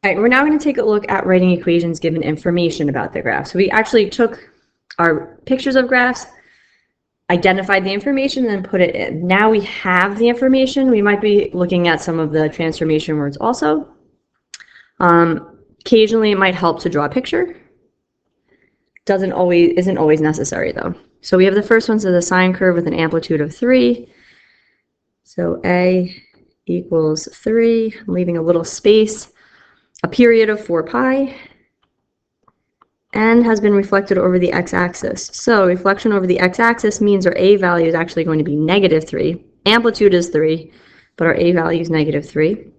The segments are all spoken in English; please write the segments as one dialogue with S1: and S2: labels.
S1: All right, we're now going to take a look at writing equations given information about the graph. So we actually took our pictures of graphs, identified the information, and then put it in. Now we have the information. We might be looking at some of the transformation words also. Occasionally, it might help to draw a picture. Isn't always necessary though. So we have the first one, so the sine curve with an amplitude of 3. So A equals 3, I'm leaving a little space, a period of 4 pi, and has been reflected over the x-axis. So reflection over the x-axis means our A value is actually going to be -3. Amplitude is 3, but our A value is -3.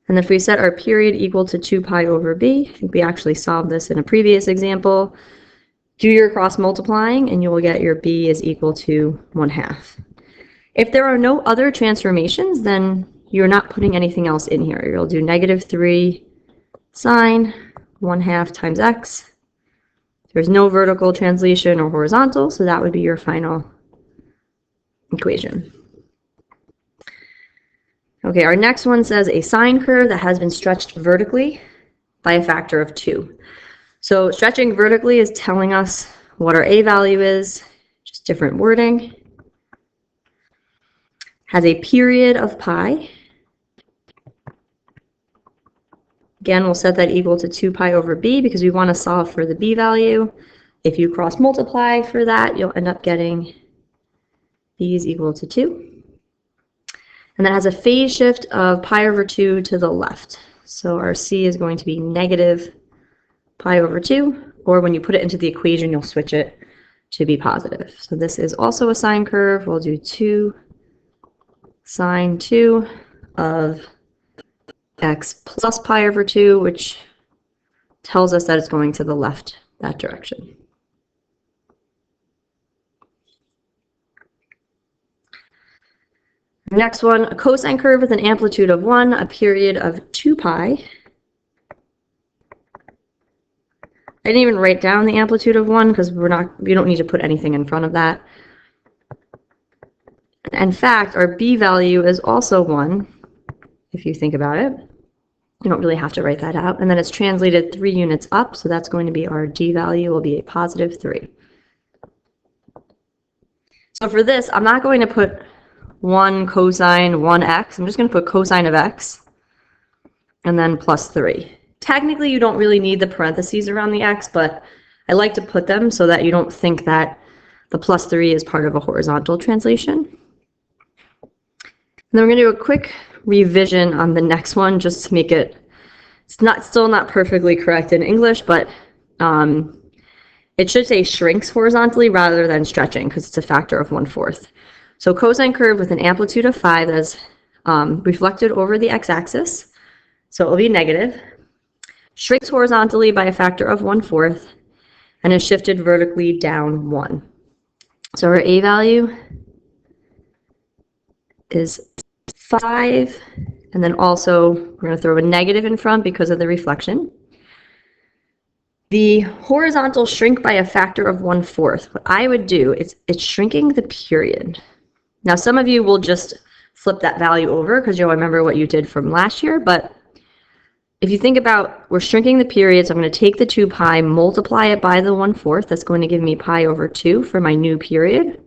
S1: And if we set our period equal to 2 pi over b, I think we actually solved this in a previous example, do your cross multiplying and you will get your b is equal to 1/2. If there are no other transformations, then you're not putting anything else in here. You'll do -3 sine 1/2 times x. There's no vertical translation or horizontal, so that would be your final equation. Okay, our next one says a sine curve that has been stretched vertically by a factor of 2. So stretching vertically is telling us what our A value is, just different wording. Has a period of pi. Again, we'll set that equal to 2 pi over b because we want to solve for the b value. If you cross multiply for that, you'll end up getting b is equal to 2. And that has a phase shift of pi over 2 to the left. So our c is going to be -pi over 2, or when you put it into the equation, you'll switch it to be positive. So this is also a sine curve. We'll do 2 sine 2 of x plus pi over 2, which tells us that it's going to the left, that direction. Next one, a cosine curve with an amplitude of 1, a period of 2 pi. I didn't even write down the amplitude of 1 because we don't need to put anything in front of that. In fact, our b value is also 1, if you think about it. You don't really have to write that out. And then it's translated 3 units up, so that's going to be our d value will be a +3. So for this, I'm not going to put 1 cosine 1x. I'm just going to put cosine of x and then +3. Technically, you don't really need the parentheses around the x, but I like to put them so that you don't think that the +3 is part of a horizontal translation. And then we're going to do a quick revision on the next one just to make it, still not perfectly correct in English, but it should say shrinks horizontally rather than stretching because it's a factor of 1/4. So cosine curve with an amplitude of 5 that is reflected over the x-axis, so it will be negative, shrinks horizontally by a factor of 1/4, and is shifted vertically down 1. So our A value is 5, and then also we're going to throw a negative in front because of the reflection. The horizontal shrink by a factor of 1/4. What I would do is it's shrinking the period. Now, some of you will just flip that value over because you'll remember what you did from last year, but if you think about, we're shrinking the period, so I'm going to take the 2 pi, multiply it by the 1/4. That's going to give me pi over 2 for my new period.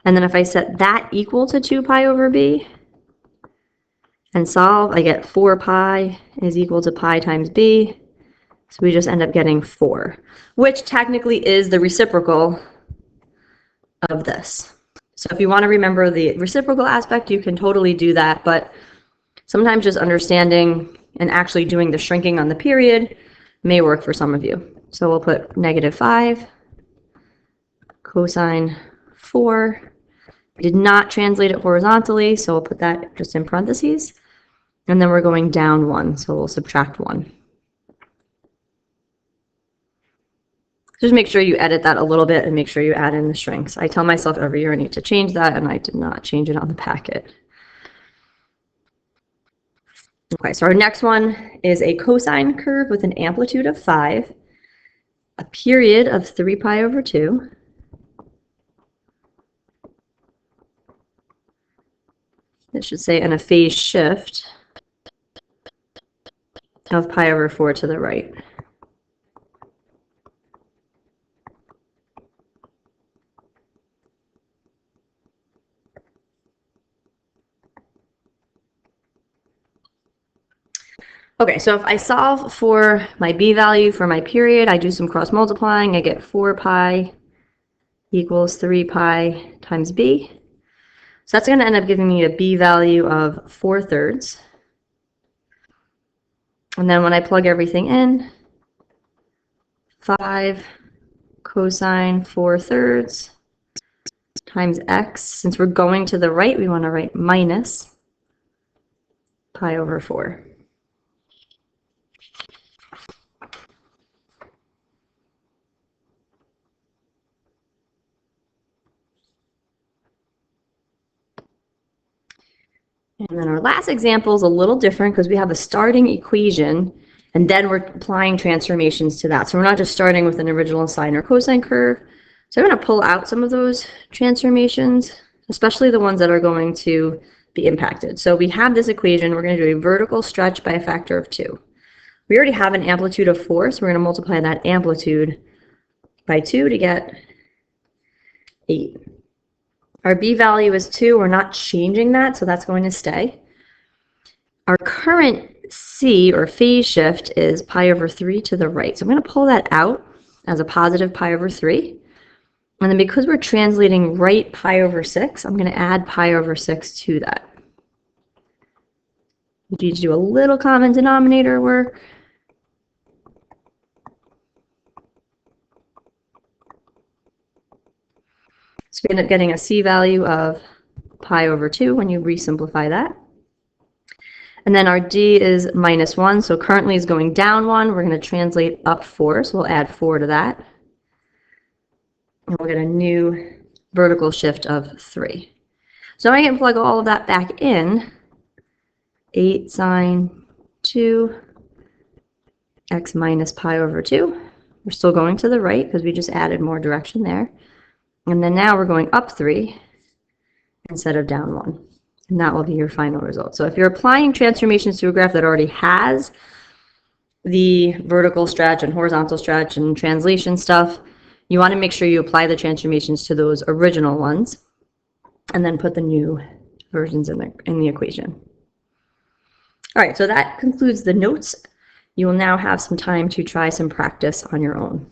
S1: And then if I set that equal to 2 pi over b and solve, I get 4 pi is equal to pi times b. So we just end up getting 4, which technically is the reciprocal of this. So if you want to remember the reciprocal aspect, you can totally do that, but sometimes just understanding and actually doing the shrinking on the period may work for some of you. So we'll put -5 cosine 4. We did not translate it horizontally, so we'll put that just in parentheses. And then we're going down 1, so we'll subtract 1. Just make sure you edit that a little bit and make sure you add in the shrinks. I tell myself every year I need to change that, and I did not change it on the packet. Okay, so our next one is a cosine curve with an amplitude of 5, a period of 3 pi over 2, it should say, and a phase shift of pi over 4 to the right. Okay, so if I solve for my b value for my period, I do some cross multiplying, I get 4 pi equals 3 pi times b. So that's going to end up giving me a b value of 4/3. And then when I plug everything in, 5 cosine 4/3 times x. Since we're going to the right, we want to write minus pi over 4. And then our last example is a little different because we have a starting equation and then we're applying transformations to that. So we're not just starting with an original sine or cosine curve. So I'm going to pull out some of those transformations, especially the ones that are going to be impacted. So we have this equation. We're going to do a vertical stretch by a factor of 2. We already have an amplitude of 4, so we're going to multiply that amplitude by 2 to get 8. Our b value is 2. We're not changing that, so that's going to stay. Our current c, or phase shift, is pi over 3 to the right. So I'm going to pull that out as a positive pi over 3. And then because we're translating right pi over 6, I'm going to add pi over 6 to that. We need to do a little common denominator work. So we end up getting a c value of pi over 2 when you resimplify that. And then our d is minus 1, so currently is going down 1. We're going to translate up 4, so we'll add 4 to that. And we'll get a new vertical shift of 3. So now I can plug all of that back in. 8 sine 2 x minus pi over 2. We're still going to the right because we just added more direction there. And then now we're going up 3 instead of down 1. And that will be your final result. So if you're applying transformations to a graph that already has the vertical stretch and horizontal stretch and translation stuff, you want to make sure you apply the transformations to those original ones and then put the new versions in the equation. All right, so that concludes the notes. You will now have some time to try some practice on your own.